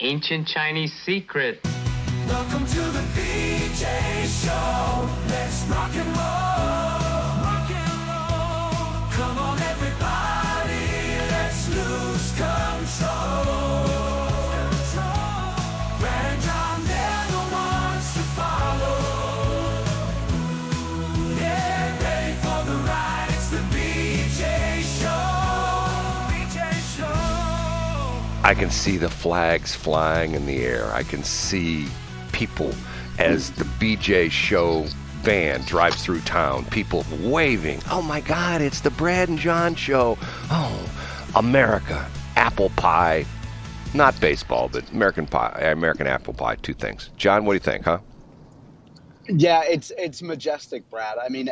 Ancient Chinese secret. Welcome to the BJ Show. Let's rock and roll. Rock and roll. Come on, everybody. Let's lose control. Brad and John, they're the ones to follow. Yeah, ready for the ride. It's the BJ Show. BJ Show. I can see the flags flying in the air. I can see people as the BJ Show van drives through town. People waving. Oh my God, it's the Brad and John Show. Oh, America, apple pie. Not baseball, but American pie, American apple pie, two things. John, what do you think, huh? Yeah, it's majestic, Brad. I mean,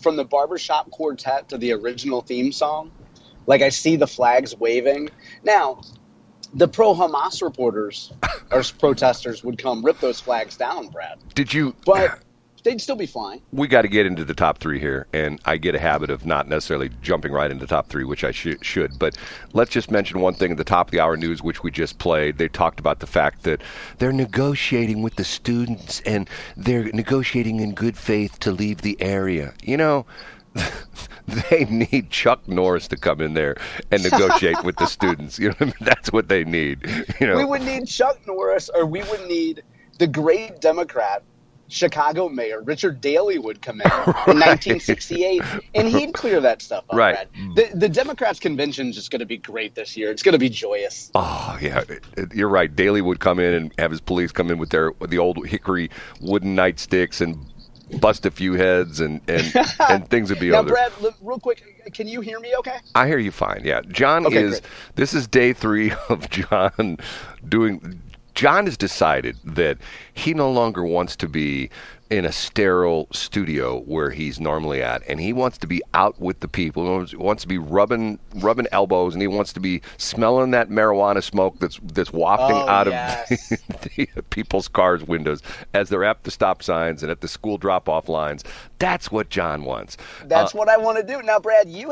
from the barbershop quartet to the original theme song, like I see the flags waving. Now, the pro-Hamas reporters or protesters would come rip those flags down, Brad. But they'd still be flying. We got to get into the top three here, and I get a habit of not necessarily jumping right into top three, which I should. But let's just mention one thing at the top of the hour news, which we just played. They talked about the fact that they're negotiating with the students, and they're negotiating in good faith to leave the area. You know, they need Chuck Norris to come in there and negotiate with the students. You know what I mean? That's what they need. You know, we would need Chuck Norris, or we would need the great Democrat Chicago mayor Richard Daley would come in 1968, and he'd clear that stuff up. Right. Brad. The Democrats' convention is just going to be great this year. It's going to be joyous. Oh yeah, you're right. Daley would come in and have his police come in with the old hickory wooden nightsticks and bust a few heads, and things would be now, over. Brad, real quick, can you hear me okay? I hear you fine, yeah. John great. This is day 3 of John doing. John has decided that he no longer wants to be in a sterile studio where he's normally at, and he wants to be out with the people. He wants to be rubbing elbows, and he wants to be smelling that marijuana smoke that's wafting out of the people's cars' windows as they're at the stop signs and at the school drop-off lines. That's what John wants. That's what I want to do. Now, Brad, you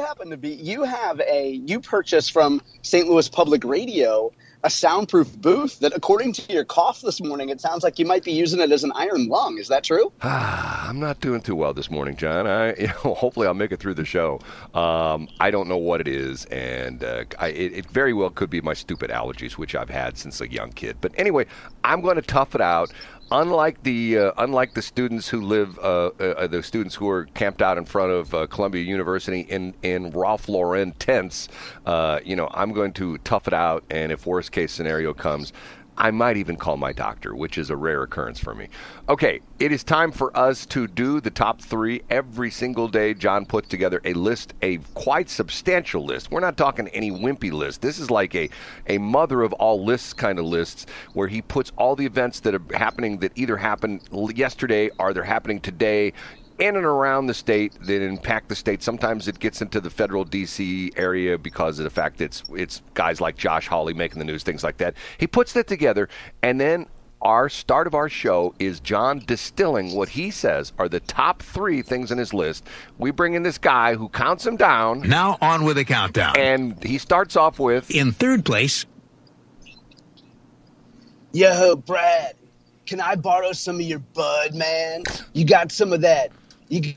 purchased from St. Louis Public Radio a soundproof booth that, according to your cough this morning, it sounds like you might be using it as an iron lung. Is that true? I'm not doing too well this morning, John. Hopefully I'll make it through the show. I don't know what it is, and it very well could be my stupid allergies, which I've had since a young kid. But anyway, I'm going to tough it out. Unlike the students who live, the students who are camped out in front of Columbia University in Ralph Lauren tents, I'm going to tough it out, and if worst case scenario comes, I might even call my doctor, which is a rare occurrence for me. Okay, it is time for us to do the top 3 every single day. John puts together a list, a quite substantial list. We're not talking any wimpy list. This is like a mother of all lists kind of lists, where he puts all the events that are happening that either happened yesterday or they're happening today in and around the state that impact the state. Sometimes it gets into the federal D.C. area because of the fact that it's guys like Josh Hawley making the news, things like that. He puts that together, and then our start of our show is John distilling what he says are the top 3 things in his list. We bring in this guy who counts them down. Now on with the countdown. And he starts off with... In third place... Yo, Brad, can I borrow some of your bud, man? You got some of that... You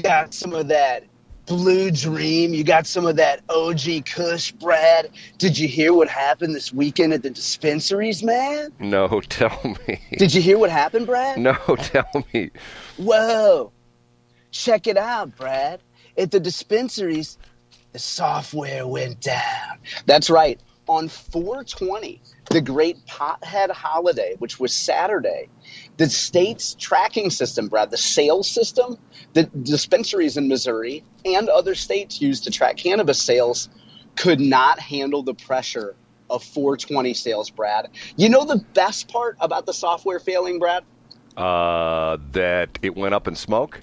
got some of that Blue Dream. You got some of that OG Kush, Brad. Did you hear what happened this weekend at the dispensaries, man? No, tell me. Did you hear what happened, Brad? No, tell me. Whoa. Check it out, Brad. At the dispensaries, the software went down. That's right. On 4/20, the great pothead holiday, which was Saturday, the state's tracking system, Brad, the sales system, the dispensaries in Missouri and other states used to track cannabis sales could not handle the pressure of 4/20 sales, Brad. You know the best part about the software failing, Brad? That it went up in smoke?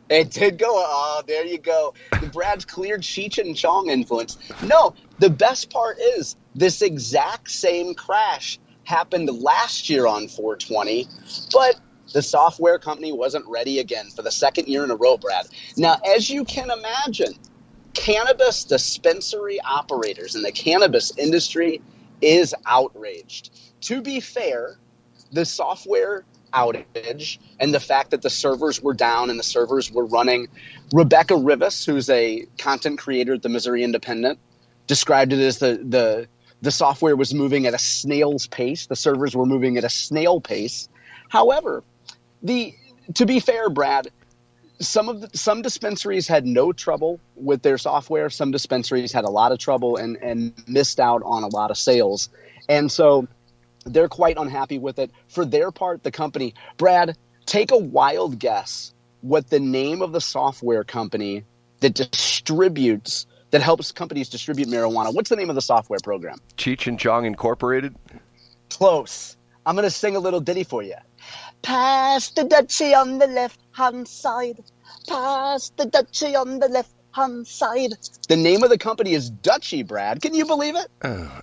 It did go. Oh, there you go. The Brad's cleared Cheech and Chong influence. No, the best part is this exact same crash happened last year on 4/20, but the software company wasn't ready again for the second year in a row, Brad. Now, as you can imagine, cannabis dispensary operators in the cannabis industry is outraged. To be fair, the software outage and the fact that the servers were down and the servers were running, Rebecca Rivas, who's a content creator at the Missouri Independent, described it as the software was moving at a snail's pace. The servers were moving at a snail pace. However, to be fair, Brad, some dispensaries had no trouble with their software. Some dispensaries had a lot of trouble and missed out on a lot of sales. And so they're quite unhappy with it. For their part, the company, Brad, take a wild guess what the name of the software company that helps companies distribute marijuana. What's the name of the software program? Cheech and Chong Incorporated? Close. I'm going to sing a little ditty for you. Pass the Dutchie on the left-hand side. Pass the Dutchie on the left-hand side. The name of the company is Dutchie, Brad. Can you believe it?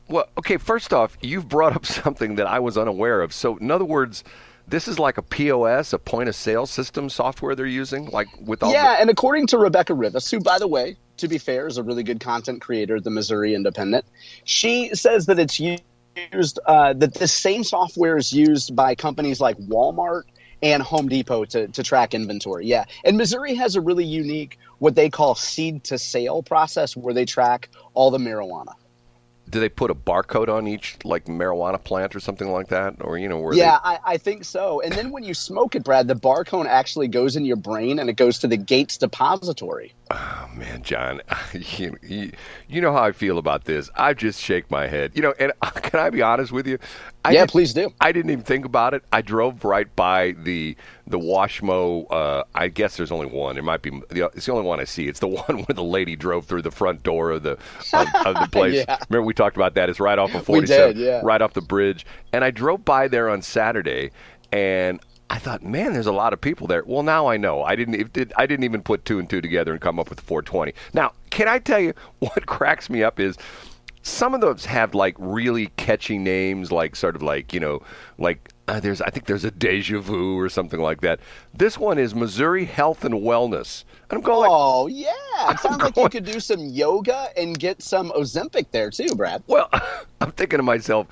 Well, okay, first off, you've brought up something that I was unaware of. So, in other words, this is like a POS, a point-of-sale system software they're using? Like with all and according to Rebecca Rivas, who, by the way, to be fair, is a really good content creator at the Missouri Independent, she says that it's used that this same software is used by companies like Walmart and Home Depot to track inventory. Yeah. And Missouri has a really unique, what they call seed to sale process where they track all the marijuana. Do they put a barcode on each like marijuana plant or something like that? Or, I think so. And then when you smoke it, Brad, the barcode actually goes in your brain and it goes to the Gates depository. Oh, man, John, you know how I feel about this. I just shake my head. And can I be honest with you? Please do. I didn't even think about it. I drove right by the Washmo. I guess there's only one. It might be. It's the only one I see. It's the one where the lady drove through the front door of the place. Yeah. Remember we talked about that? It's right off of 47, we did, yeah. Right off the bridge. And I drove by there on Saturday, and I thought, man, there's a lot of people there. Well, now I know. I didn't even put two and two together and come up with 420. Now, can I tell you what cracks me up is some of those have like really catchy names, like sort of like, I think there's a Deja Vu or something like that. This one is Missouri Health and Wellness. And I'm going It sounds like you could do some yoga and get some Ozempic there too, Brad. Well, I'm thinking to myself,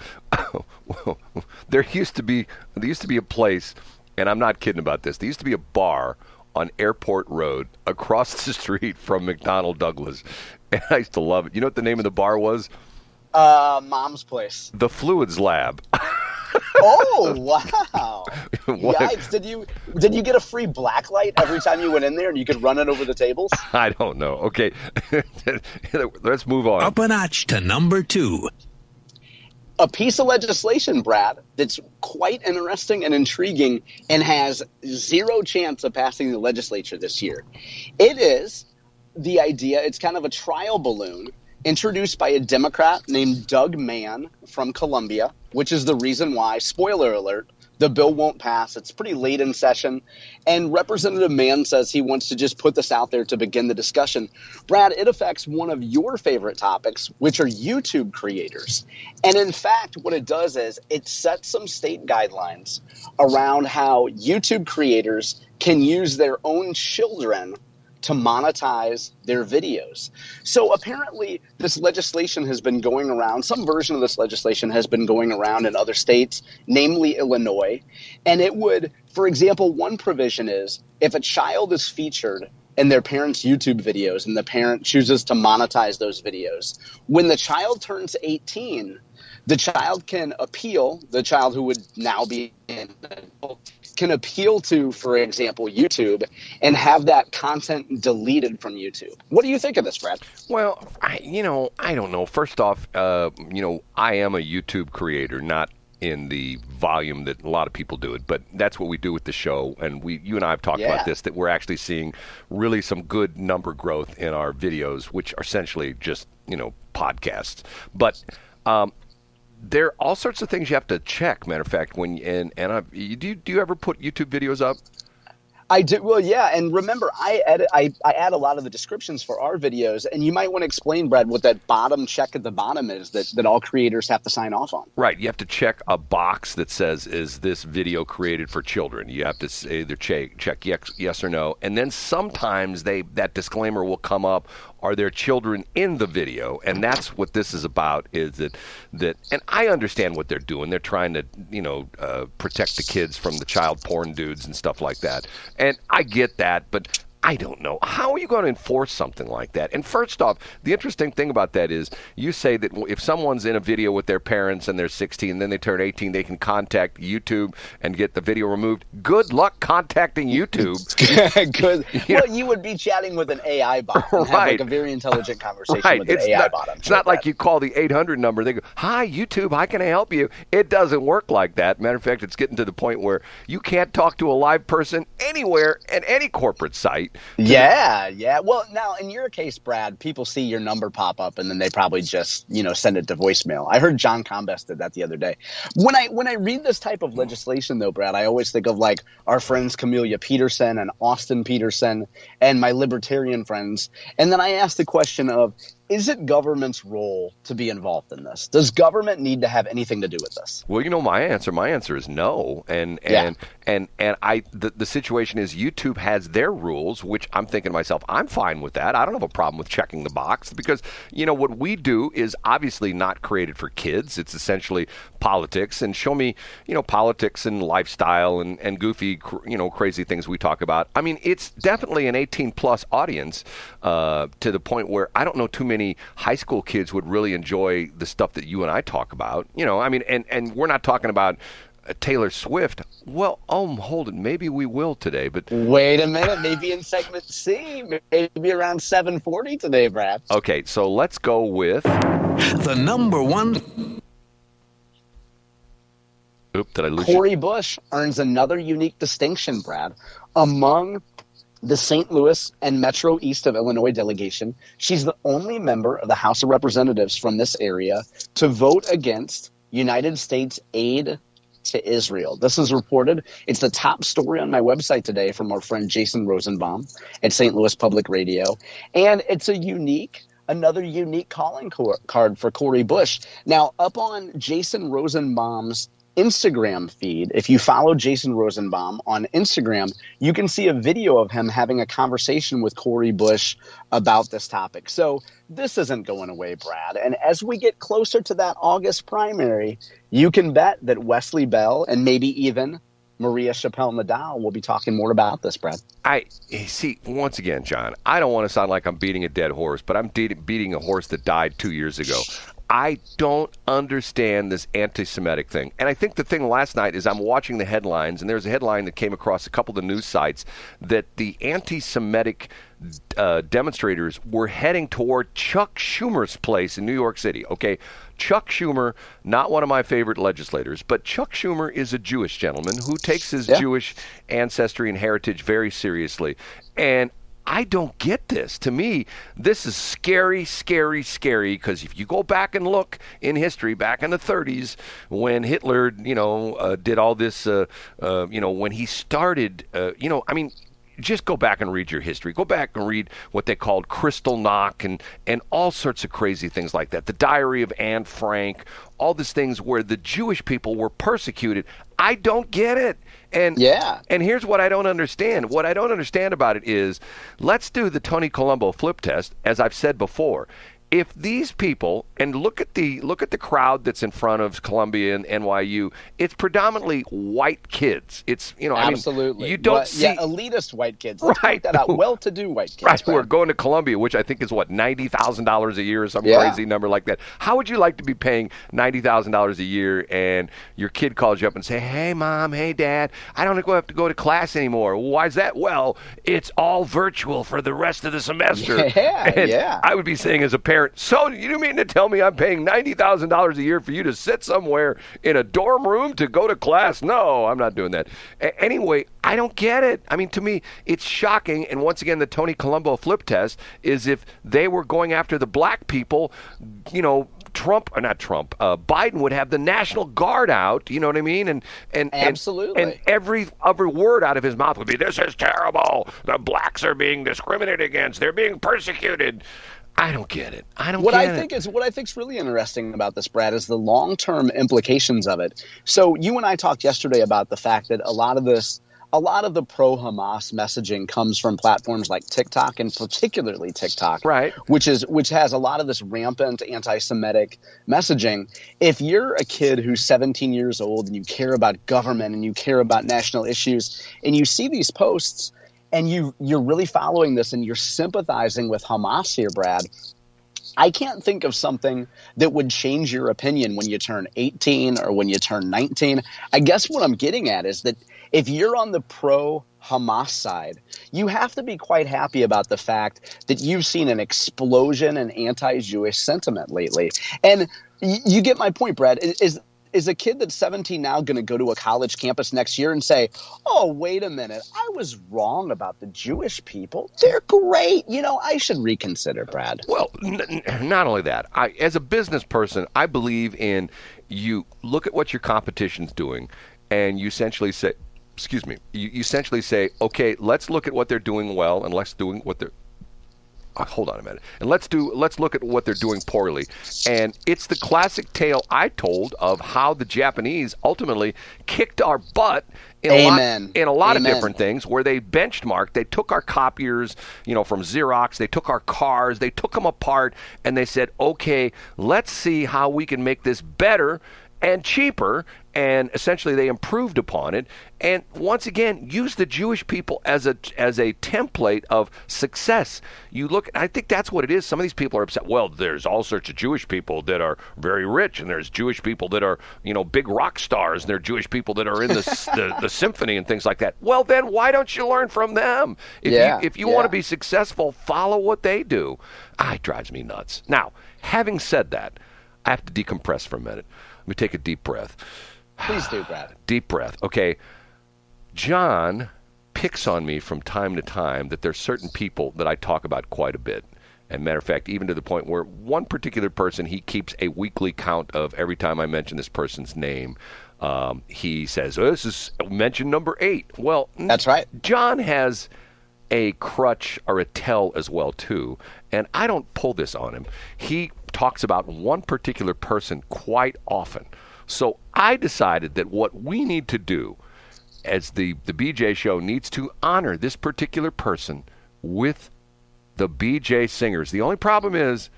there used to be a place, and I'm not kidding about this. There used to be a bar on Airport Road across the street from McDonnell Douglas. And I used to love it. You know what the name of the bar was? Mom's Place. The Fluids Lab. Oh, wow. Yikes. Did you get a free black light every time you went in there and you could run it over the tables? I don't know. Okay. Let's move on. Up a notch to number 2. A piece of legislation, Brad, that's quite interesting and intriguing and has zero chance of passing the legislature this year. It is the idea, it's kind of a trial balloon introduced by a Democrat named Doug Mann from Columbia, which is the reason why, spoiler alert, the bill won't pass. It's pretty late in session. And Representative Mann says he wants to just put this out there to begin the discussion. Brad, it affects one of your favorite topics, which are YouTube creators. And in fact, what it does is it sets some state guidelines around how YouTube creators can use their own children to monetize their videos. So apparently this legislation has been going around, some version of this legislation has been going around in other states, namely Illinois. And it would, for example, one provision is if a child is featured in their parents' YouTube videos and the parent chooses to monetize those videos, when the child turns 18, the child can appeal, the child who would now be an adult, can appeal to, for example, YouTube and have that content deleted from YouTube. What do you think of this, Brad? Well, I don't know. First off, I am a YouTube creator, not in the volume that a lot of people do it, but that's what we do with the show. And you and I have talked about this, that we're actually seeing really some good number growth in our videos, which are essentially just, podcasts. But, there are all sorts of things you have to check. Matter of fact, do you ever put YouTube videos up? I do. Well, yeah. And remember, I add a lot of the descriptions for our videos. And you might want to explain, Brad, what that bottom check at the bottom is that all creators have to sign off on. Right. You have to check a box that says, is this video created for children? You have to either check yes or no. And then sometimes that disclaimer will come up are there children in the video? And that's what this is about, is that and I understand what they're doing. They're trying to, protect the kids from the child porn dudes and stuff like that. And I get that, but I don't know. How are you going to enforce something like that? And first off, the interesting thing about that is you say that if someone's in a video with their parents and they're 16, then they turn 18, they can contact YouTube and get the video removed. Good luck contacting YouTube. Good. Well, you would be chatting with an AI bot and have like a very intelligent conversation with an AI bot. It's not like you call the 800 number. They go, "Hi, YouTube, how can I help you?" It doesn't work like that. Matter of fact, it's getting to the point where you can't talk to a live person anywhere at any corporate site. Yeah. Well, now in your case, Brad, people see your number pop up and then they probably just, send it to voicemail. I heard John Combest did that the other day. When I read this type of legislation, though, Brad, I always think of like our friends Camelia Peterson and Austin Peterson and my libertarian friends. And then I ask the question of, is it government's role to be involved in this? Does government need to have anything to do with this? Well, my answer is no. And the situation is YouTube has their rules, which I'm thinking to myself, I'm fine with that. I don't have a problem with checking the box because, what we do is obviously not created for kids. It's essentially politics, and show me, politics and lifestyle and goofy, crazy things we talk about. I mean, it's definitely an 18 plus audience to the point where I don't know too many high school kids would really enjoy the stuff that you and I talk about. And we're not talking about Taylor Swift. Well, hold it. Maybe we will today, but wait a minute. Maybe in segment C, maybe around 7:40 today, Brad. Okay, so let's go with the number one. Oop, did I lose you? Cori Bush earns another unique distinction, Brad, among the St. Louis and Metro East of Illinois delegation. She's the only member of the House of Representatives from this area to vote against United States aid to Israel. This is reported. It's the top story on my website today from our friend Jason Rosenbaum at St. Louis Public Radio. And it's another unique calling card for Cori Bush. Now, up on Jason Rosenbaum's Instagram feed, if you follow Jason Rosenbaum on Instagram, you can see a video of him having a conversation with Cori Bush about this topic. So this isn't going away, Brad. And as we get closer to that August primary, you can bet that Wesley Bell and maybe even Maria Chappelle-Nadal will be talking more about this, Brad. I see, once again, John, I don't want to sound like I'm beating a dead horse, but I'm beating a horse that died 2 years ago. I don't understand this anti-Semitic thing. And I think the thing last night is I'm watching the headlines, and there's a headline that came across a couple of the news sites that the anti-Semitic demonstrators were heading toward Chuck Schumer's place in New York City. Okay, Chuck Schumer, not one of my favorite legislators, but Chuck Schumer is a Jewish gentleman who takes his Jewish ancestry and heritage very seriously. And I don't get this. To me, this is scary, scary, scary, because if you go back and look in history, back in the 30s, when Hitler, did all this, when he started, just go back and read your history. Go back and read what they called Kristallnacht and all sorts of crazy things like that. The Diary of Anne Frank, all these things where the Jewish people were persecuted. I don't get it. And here's what I don't understand. What I don't understand about it is, let's do the Tony Colombo flip test, as I've said before. If these people, and look at the crowd that's in front of Columbia and NYU, it's predominantly white kids. It's absolutely. You don't see elitist white kids. Let's point that out. Well-to-do white kids. Right, who are going to Columbia, which I think is $90,000 a year or some crazy number like that. How would you like to be paying $90,000 a year and your kid calls you up and say, "Hey, Mom, hey, Dad, I don't have to go to class anymore." Why is that? Well, it's all virtual for the rest of the semester. I would be saying as a parent, so you mean to tell me I'm paying $90,000 a year for you to sit somewhere in a dorm room to go to class? No, I'm not doing that. Anyway, I don't get it. I mean, to me, it's shocking. And once again, the Tony Colombo flip test is if they were going after the black people, Biden would have the National Guard out, you know what I mean? And absolutely. And every other word out of his mouth would be, "This is terrible. The blacks are being discriminated against. They're being persecuted." I don't get it. What I think is really interesting about this, Brad, is the long-term implications of it. So you and I talked yesterday about the fact that a lot of this a lot of the pro-Hamas messaging comes from platforms like TikTok, and particularly TikTok, right? Which has a lot of this rampant anti-Semitic messaging. If you're a kid who's 17 years old and you care about government and you care about national issues, and you see these posts and you're really following this and you're sympathizing with Hamas here, Brad, I can't think of something that would change your opinion when you turn 18 or when you turn 19. I guess what I'm getting at is that if you're on the pro-Hamas side, you have to be quite happy about the fact that you've seen an explosion in anti-Jewish sentiment lately. And you get my point, Brad. Is a kid that's 17 now going to go to a college campus next year and say, oh, wait a minute, I was wrong about the Jewish people. They're great. I should reconsider, Brad. Well, not only that, as a business person, I believe in you look at what your competition's doing and you essentially say, you essentially say, okay, let's look at what they're doing well and let's do what they're hold on a minute. And let's look at what they're doing poorly. And it's the classic tale I told of how the Japanese ultimately kicked our butt in a lot of different things, where they benchmarked. They took our copiers, from Xerox. They took our cars. They took them apart, and they said, okay, let's see how we can make this better and cheaper, and essentially they improved upon it. And once again, use the Jewish people as a template of success. I think that's what it is. Some of these people are upset. Well, there's all sorts of Jewish people that are very rich, and there's Jewish people that are, big rock stars, and there are Jewish people that are in the symphony and things like that. Well, then why don't you learn from them? If you want to be successful, follow what they do. It drives me nuts. Now, having said that, I have to decompress for a minute. Let me take a deep breath. Please do, Brad. Deep breath. Okay. John picks on me from time to time that there's certain people that I talk about quite a bit. And matter of fact, even to the point where one particular person, he keeps a weekly count of every time I mention this person's name. He says, this is mention number 8. Well, that's right. John has a crutch or a tell as well, too. And I don't pull this on him. He talks about one particular person quite often. So I decided that what we need to do as the BJ show needs to honor this particular person with the BJ singers. The only problem is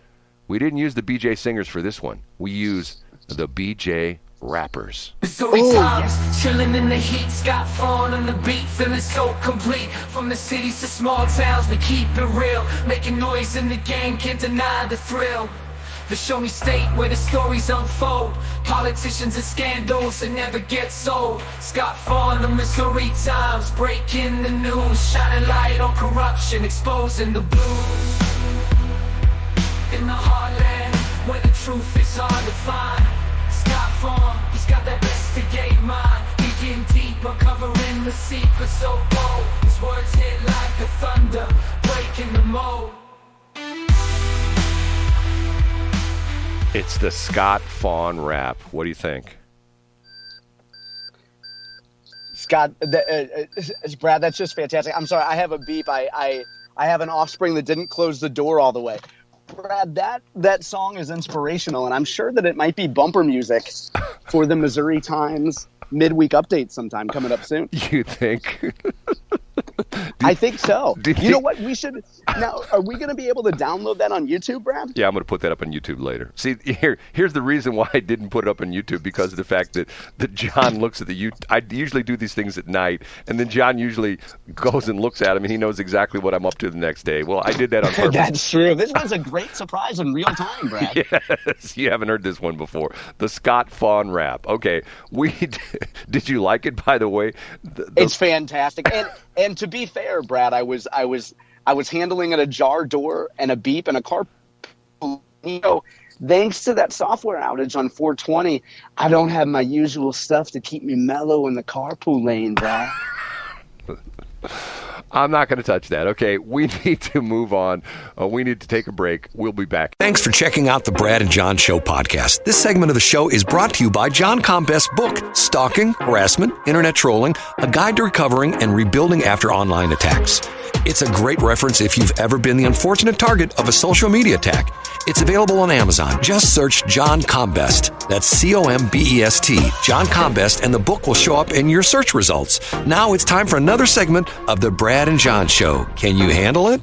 we didn't use the BJ singers for this one. We use the BJ rappers. Chilling in the heat, Scott Faughn on the beat, feeling so complete. From the cities to small towns, we keep it real. Making noise in the game, can't deny the thrill. The show me state where the stories unfold. Politicians and scandals that never get sold. Scott Faughn, the Missouri Times, breaking the news, shining light on corruption, exposing the blues. In the heartland, where the truth is hard to find. Scott Faughn, he's got that investigate mind. Digging deep, uncovering the secret so bold. His words hit like a thunder, breaking the mold. It's the Scott Faughn rap. What do you think? Scott, Brad, that's just fantastic. I'm sorry, I have a beep. I have an offspring that didn't close the door all the way. Brad, that song is inspirational, and I'm sure that it might be bumper music for the Missouri Times midweek update sometime coming up soon. You think? I think so. You know what? We should now. Are we going to be able to download that on YouTube, Brad? Yeah, I'm going to put that up on YouTube later. See, here's the reason why I didn't put it up on YouTube, because of the fact that John looks at the YouTube. I usually do these things at night, and then John usually goes and looks at them, and he knows exactly what I'm up to the next day. Well, I did that on purpose. That's true. This was a great surprise in real time, Brad. Yes, you haven't heard this one before. The Scott Faughn rap. Okay, did you like it? By the way, it's fantastic. And to be fair, Brad, I was handling an ajar door and a beep and a car. Thanks to that software outage on 420, I don't have my usual stuff to keep me mellow in the carpool lane, Brad. I'm not going to touch that. Okay, we need to move on. We need to take a break. We'll be back. Thanks for checking out the Brad and John Show podcast. This segment of the show is brought to you by John Combest's book, Stalking, Harassment, Internet Trolling, A Guide to Recovering and Rebuilding After Online Attacks. It's a great reference if you've ever been the unfortunate target of a social media attack. It's available on Amazon. Just search John Combest. That's Combest. John Combest, and the book will show up in your search results. Now it's time for another segment of the Brad and John Show. Can you handle it?